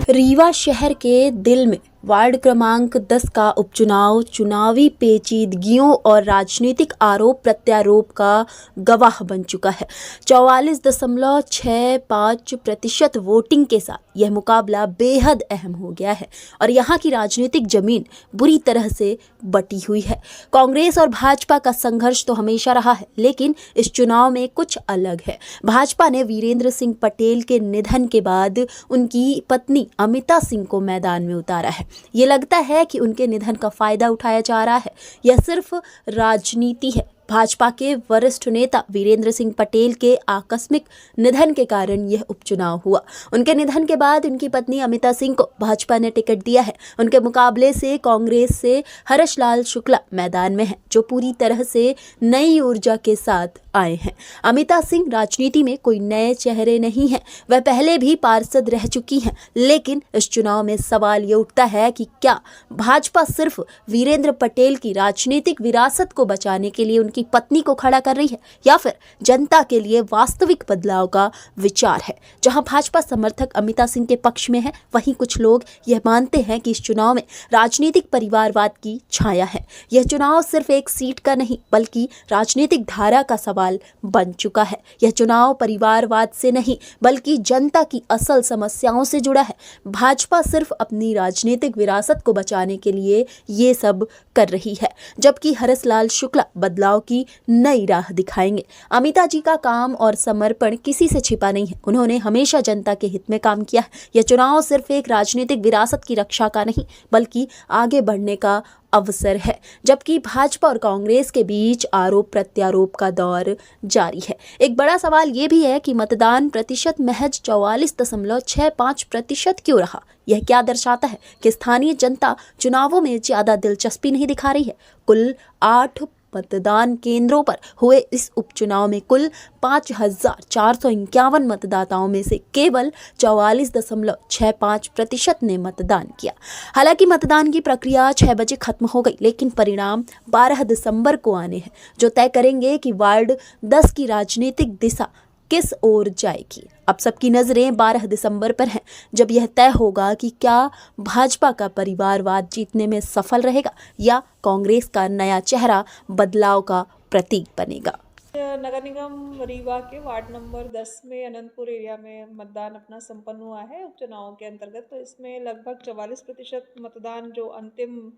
रीवा शहर के दिल में वार्ड क्रमांक 10 का उपचुनाव चुनावी पेचीदगियों और राजनीतिक आरोप प्रत्यारोप का गवाह बन चुका है। 44.65% वोटिंग के साथ यह मुकाबला बेहद अहम हो गया है और यहाँ की राजनीतिक जमीन बुरी तरह से बटी हुई है। कांग्रेस और भाजपा का संघर्ष तो हमेशा रहा है, लेकिन इस चुनाव में कुछ अलग है। भाजपा ने वीरेंद्र सिंह पटेल के निधन के बाद उनकी पत्नी अमिता सिंह को मैदान में उतारा है। ये लगता है कि उनके निधन का फायदा उठाया जा रहा है। यह सिर्फ राजनीति है। भाजपा के वरिष्ठ नेता वीरेंद्र सिंह पटेल के आकस्मिक निधन के कारण यह उपचुनाव हुआ। उनके निधन के बाद उनकी पत्नी अमिता सिंह को भाजपा ने टिकट दिया है। उनके मुकाबले से कांग्रेस से हर्ष लाल शुक्ला मैदान में हैं, जो पूरी तरह से नई ऊर्जा के साथ आए हैं। अमिता सिंह राजनीति में कोई नए चेहरे नहीं हैं, वह पहले भी पार्षद रह चुकी हैं। लेकिन इस चुनाव में सवाल ये उठता है कि क्या भाजपा सिर्फ वीरेंद्र पटेल की राजनीतिक विरासत को बचाने के लिए उनकी पत्नी को खड़ा कर रही है, या फिर जनता के लिए वास्तविक बदलाव का विचार है। जहां भाजपा समर्थक अमिता सिंह के पक्ष में है, वहीं कुछ लोग यह मानते हैं कि इस चुनाव में राजनीतिक परिवारवाद की छाया है। यह चुनाव सिर्फ एक सीट का नहीं, बल्कि राजनीतिक धारा का सवाल बन चुका है। यह चुनाव परिवारवाद से नहीं, बल्कि जनता की असल समस्याओं से जुड़ा है। भाजपा सिर्फ अपनी राजनीतिक विरासत को बचाने के लिए ये सब कर रही है, जबकि हर्ष लाल शुक्ला बदलाव की नई राह दिखाएंगे। अमिता जी का काम और समर्पण किसी से छिपा नहीं है। उन्होंने हमेशा जनता के हित में काम किया है। यह चुनाव सिर्फ एक राजनीतिक विरासत की रक्षा का नहीं, बल्कि आगे बढ़ने का अवसर है। जबकि भाजपा और कांग्रेस के बीच आरोप प्रत्यारोप का दौर जारी है। एक बड़ा सवाल ये भी है कि मतदान प्रतिशत महज 44.65% क्यों रहा। यह क्या दर्शाता है कि स्थानीय जनता चुनावों में ज्यादा दिलचस्पी नहीं दिखा रही है। कुल 8 मतदान केंद्रों पर हुए इस उपचुनाव में कुल 5,451 मतदाताओं में से केवल 44.65% ने मतदान किया। हालांकि मतदान की प्रक्रिया 6 बजे खत्म हो गई, लेकिन परिणाम 12 दिसंबर को आने हैं, जो तय करेंगे कि वार्ड 10 की राजनीतिक दिशा किस ओर जाएगी। अब सबकी नजरें 12 दिसंबर पर हैं, जब यह तय होगा कि क्या भाजपा का परिवारवाद जीतने में सफल रहेगा या कांग्रेस का नया चेहरा बदलाव का प्रतीक बनेगा। नगर निगम रीवा के वार्ड नंबर 10 में अनंतपुर एरिया में मतदान अपना संपन्न हुआ है उपचुनाव के अंतर्गत। तो इसमें लगभग 44% मतदान जो अंतिम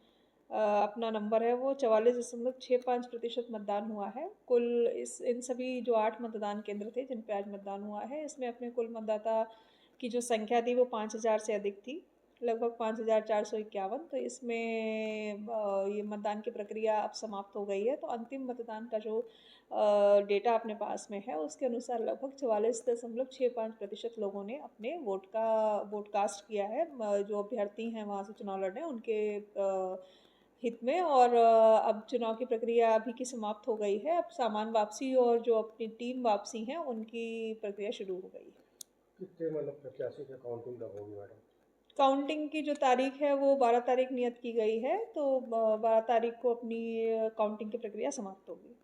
अपना नंबर है वो 44.65% मतदान हुआ है। कुल इन सभी जो 8 मतदान केंद्र थे जिन पे आज मतदान हुआ है, इसमें अपने कुल मतदाता की जो संख्या थी वो 5,000 से अधिक थी, लगभग 5,451। तो इसमें ये मतदान की प्रक्रिया अब समाप्त हो गई है। तो अंतिम मतदान का जो डेटा अपने पास में है उसके अनुसार लगभग 44.65% लोगों ने अपने वोट कास्ट किया है। जो अभ्यर्थी हैं वहाँ से चुनाव लड़ने उनके हित में। और अब चुनाव की प्रक्रिया अभी की समाप्त हो गई है। अब सामान वापसी और जो अपनी टीम वापसी हैं उनकी प्रक्रिया शुरू हो गई है। कितने मतलब प्रत्याशी की काउंटिंग कब होगी मैडम? काउंटिंग की जो तारीख है वो 12 तारीख नियत की गई है। तो 12 तारीख को अपनी काउंटिंग की प्रक्रिया समाप्त होगी।